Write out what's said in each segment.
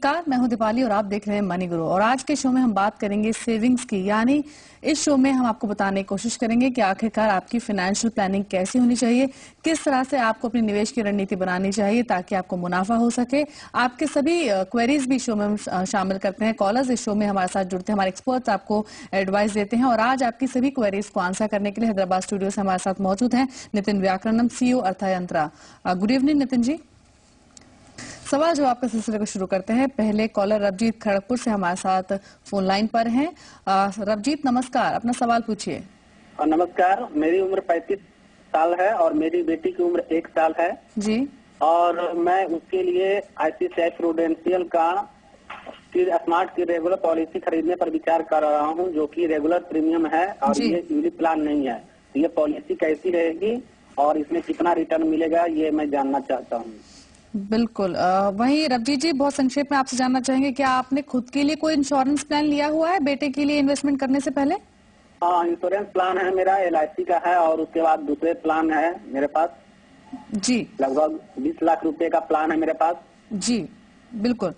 नमस्कार, मैं हूं दीपाली और आप देख रहे हैं मनी गुरु। और आज के शो में हम बात करेंगे सेविंग्स की। यानी इस शो में हम आपको बताने की कोशिश करेंगे कि आखिरकार आपकी फाइनेंशियल प्लानिंग कैसी होनी चाहिए, किस तरह से आपको अपनी निवेश की रणनीति बनानी चाहिए ताकि आपको मुनाफा हो सके। आपके सभी क्वेरीज भी शो में हम शामिल करते हैं। कॉलर्स इस शो में हमारे साथ जुड़ते हैं, हमारे एक्सपर्ट्स आपको एडवाइस देते हैं। और आज आपकी सभी क्वेरीज को आंसर करने के लिए हैदराबाद स्टूडियो से हमारे साथ मौजूद हैं Nitin Vyakaranam, CEO Arthayantra. Good evening Nitin ji. सवाल जवाब का सिलसिले को शुरू करते हैं। पहले कॉलर रवजीत खड़गपुर से हमारे साथ फोन लाइन पर हैं। रवजीत नमस्कार, अपना सवाल पूछिए। नमस्कार, मेरी उम्र 35 साल है और मेरी बेटी की उम्र 1 साल है जी। और मैं उसके लिए ICICI प्रूडेंशियल का स्मार्ट की रेगुलर पॉलिसी खरीदने पर विचार कर रहा हूं, जो कि रेगुलर प्रीमियम है और ये यूनिट प्लान नहीं है। ये पॉलिसी कैसी रहेगी और इसमें कितना रिटर्न मिलेगा, ये मैं जानना चाहता हूँ। बिल्कुल। वहीं रवजीत जी, बहुत संक्षेप में आपसे जानना चाहेंगे, क्या आपने खुद के लिए कोई इंश्योरेंस प्लान लिया हुआ है बेटे के लिए इन्वेस्टमेंट करने से पहले? हाँ, इंश्योरेंस प्लान है मेरा, LIC का है और उसके बाद दूसरे प्लान है मेरे पास जी। लगभग 20 लाख रुपए का प्लान है मेरे पास जी बिल्कुल।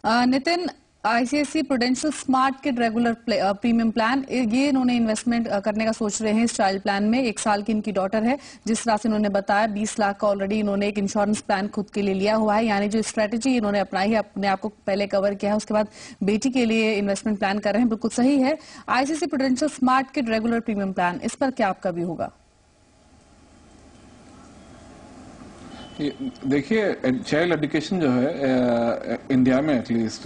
Nitin, ICICI prudential smart kid regular premium plan, ये इन्होंने इन्वेस्टमेंट करने का सोच रहे हैं इस चाइल्ड प्लान में। 1 साल की इनकी डॉटर है। जिस तरह से इन्होंने बताया 20 लाख का ऑलरेडी इन्होंने एक इंश्योरेंस प्लान खुद के लिए लिया हुआ है। यानी जो स्ट्रेटेजी इन्होंने अपनाई है, अपने आप को पहले कवर किया है, उसके बाद बेटी के लिए इन्वेस्टमेंट प्लान कर रहे हैं। बिल्कुल सही है। ICICI prudential smart kid regular premium plan, इस पर क्या आपका भी होगा? देखिए, चाइल्ड एजुकेशन जो है इंडिया में एटलीस्ट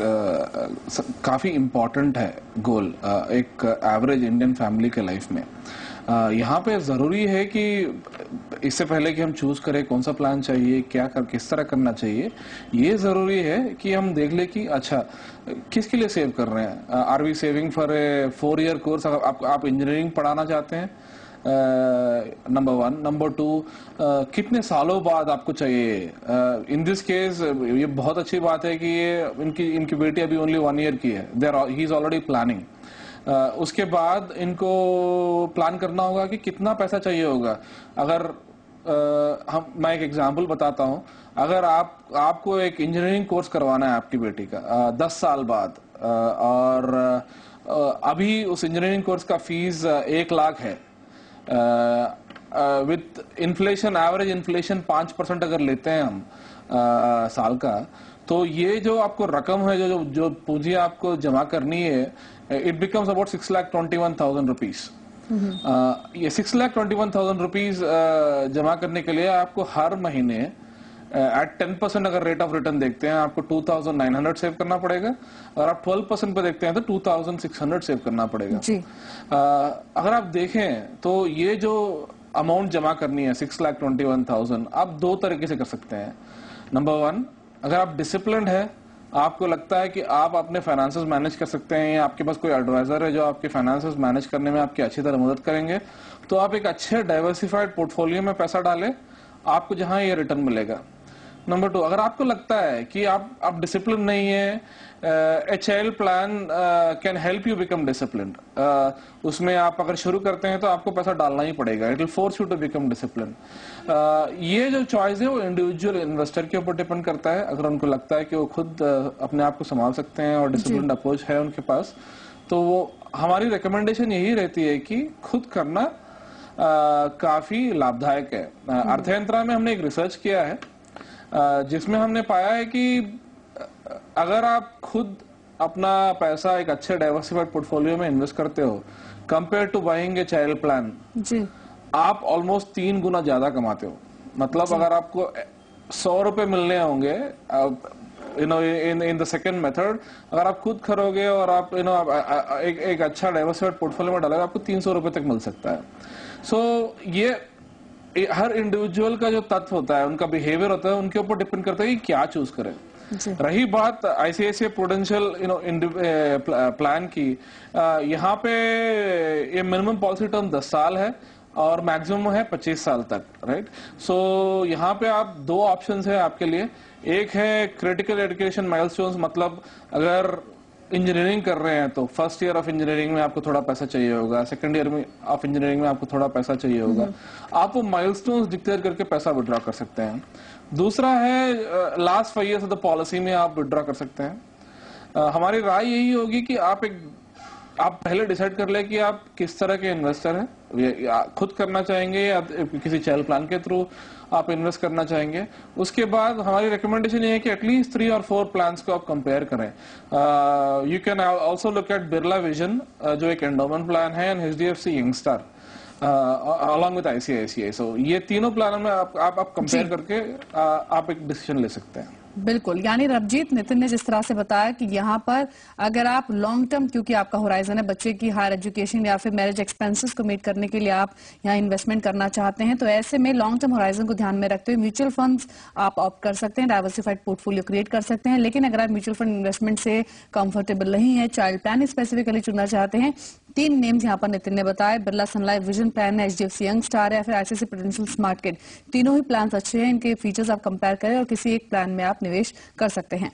काफी इम्पोर्टेंट है गोल एक एवरेज इंडियन फैमिली के लाइफ में। यहाँ पे जरूरी है कि इससे पहले कि हम चूज करें कौन सा प्लान चाहिए, किस तरह करना चाहिए, ये जरूरी है कि हम देख ले कि अच्छा किसके लिए सेव कर रहे हैं। Are we saving for a 4 year course? आप इंजीनियरिंग पढ़ाना चाहते हैं, नंबर 1। नंबर 2, कितने सालों बाद आपको चाहिए? इन दिस केस ये बहुत अच्छी बात है कि ये इनकी बेटी अभी ओनली 1 ईयर की है, ही इज ऑलरेडी प्लानिंग। उसके बाद इनको प्लान करना होगा कि कितना पैसा चाहिए होगा। अगर मैं एक एग्जांपल बताता हूं, अगर आपको एक इंजीनियरिंग कोर्स करवाना है आपकी बेटी का 10 साल बाद, और अभी उस इंजीनियरिंग कोर्स का फीस 1 लाख है, विथ इन्फ्लेशन, एवरेज इन्फ्लेशन 5% अगर लेते हैं हम साल का, तो ये जो आपको रकम है, जो पूंजी आपको जमा करनी है, इट बिकम्स अबाउट 6,21,000 रुपीज। ये 6,21,000 रुपीज जमा करने के लिए आपको हर महीने एट 10% अगर रेट ऑफ रिटर्न देखते हैं, आपको 2,900 सेव करना पड़ेगा, और आप 12% पे देखते हैं तो 2,600 सेव करना पड़ेगा जी। अगर आप देखें तो ये जो अमाउंट जमा करनी है 6,21,000, आप 2 तरीके से कर सकते हैं। नंबर 1, अगर आप डिसिप्लिन्ड है, आपको लगता है कि आप अपने फाइनेंसेस मैनेज कर सकते हैं, या आपके पास कोई एडवाइजर है जो आपके फाइनेंसेस मैनेज करने में आपकी अच्छी तरह मदद करेंगे, तो आप एक अच्छे डाइवर्सिफाइड पोर्टफोलियो में पैसा डालें, आपको जहां ये रिटर्न मिलेगा। नंबर 2, अगर आपको लगता है कि आप डिसिप्लिन नहीं है, ए child plan can help you become disciplined. उसमें आप अगर शुरू करते हैं तो आपको पैसा डालना ही पड़ेगा, it will force you to become discipline. ये जो चॉइस है वो इंडिविजुअल इन्वेस्टर के ऊपर डिपेंड करता है। अगर उनको लगता है कि वो खुद अपने आप को संभाल सकते हैं और डिसिप्लिन अप्रोच है उनके पास, तो वो हमारी रिकमेंडेशन यही रहती है कि खुद करना काफी लाभदायक है। अर्थयंत्रा में हमने एक रिसर्च किया है जिसमें हमने पाया है कि अगर आप खुद अपना पैसा एक अच्छे डाइवर्सिफाइड पोर्टफोलियो में इन्वेस्ट करते हो, compare to buying a child plan, आप ऑलमोस्ट 3 गुना ज्यादा कमाते हो। मतलब अगर आपको 100 रुपए मिलने होंगे इन द सेकेंड मेथड, अगर आप खुद करोगे और आप एक अच्छा डाइवर्सिफाइड पोर्टफोलियो में डालोगे, आपको 300 रुपए तक मिल सकता है। सो ये हर इंडिविजुअल का जो तत्व होता है, उनका बिहेवियर होता है, उनके ऊपर डिपेंड करता है कि क्या चूज करें। रही बात ICICI प्रूडेंशियल प्लान की, यहाँ पे ये मिनिमम पॉलिसी टर्म 10 साल है और मैक्सिमम है 25 साल तक, राइट। सो यहाँ पे आप 2 ऑप्शंस है आपके लिए। एक है क्रिटिकल एजुकेशन माइलस्टोन्स, मतलब अगर इंजीनियरिंग कर रहे हैं तो फर्स्ट ईयर ऑफ इंजीनियरिंग में आपको थोड़ा पैसा चाहिए होगा, सेकंड ईयर में ऑफ इंजीनियरिंग में आपको थोड़ा पैसा चाहिए होगा, आप वो माइलस्टोन्स डिक्लेयर करके पैसा विड्रॉ कर सकते हैं। दूसरा है last 5 years of the policy में आप विड्रॉ कर सकते हैं। हमारी राय यही होगी कि आप पहले डिसाइड कर ले कि आप किस तरह के इन्वेस्टर हैं, खुद करना चाहेंगे या किसी चैनल प्लान के थ्रू आप इन्वेस्ट करना चाहेंगे। उसके बाद हमारी रिकमेंडेशन ये है कि एटलीस्ट 3 और 4 प्लान्स को आप कंपेयर करें। You can also look at Birla vision जो एक एंडोमेंट प्लान है, and HDFC youngster along with ICICI। सो ये तीनों प्लान में आप कंपेयर करके आप एक डिसीजन ले सकते हैं। बिल्कुल, यानी रवजीत, नितिन ने जिस तरह से बताया कि यहाँ पर अगर आप लॉन्ग टर्म, क्योंकि आपका होराइजन है बच्चे की हायर एजुकेशन या फिर मैरिज एक्सपेंसेस को मीट करने के लिए आप यहाँ इन्वेस्टमेंट करना चाहते हैं, तो ऐसे में लॉन्ग टर्म होराइजन को ध्यान में रखते हुए म्यूचुअल फंड्स आप ऑप्ट कर सकते हैं, डाइवर्सिफाइड पोर्टफोलियो क्रिएट कर सकते हैं। लेकिन अगर आप म्यूचुअल फंड इन्वेस्टमेंट से कंफर्टेबल नहीं है, चाइल्ड प्लान स्पेसिफिकली चुनना चाहते हैं, 3 नेम्स यहाँ पर नितिन ने बताया, बिरला सन लाइफ विजन प्लान है, HDFC यंगस्टार है, फिर ICICI प्रूडेंशियल स्मार्ट किड। तीनों ही प्लान अच्छे हैं, इनके फीचर्स आप कंपेयर करें और किसी एक प्लान में आप निवेश कर सकते हैं।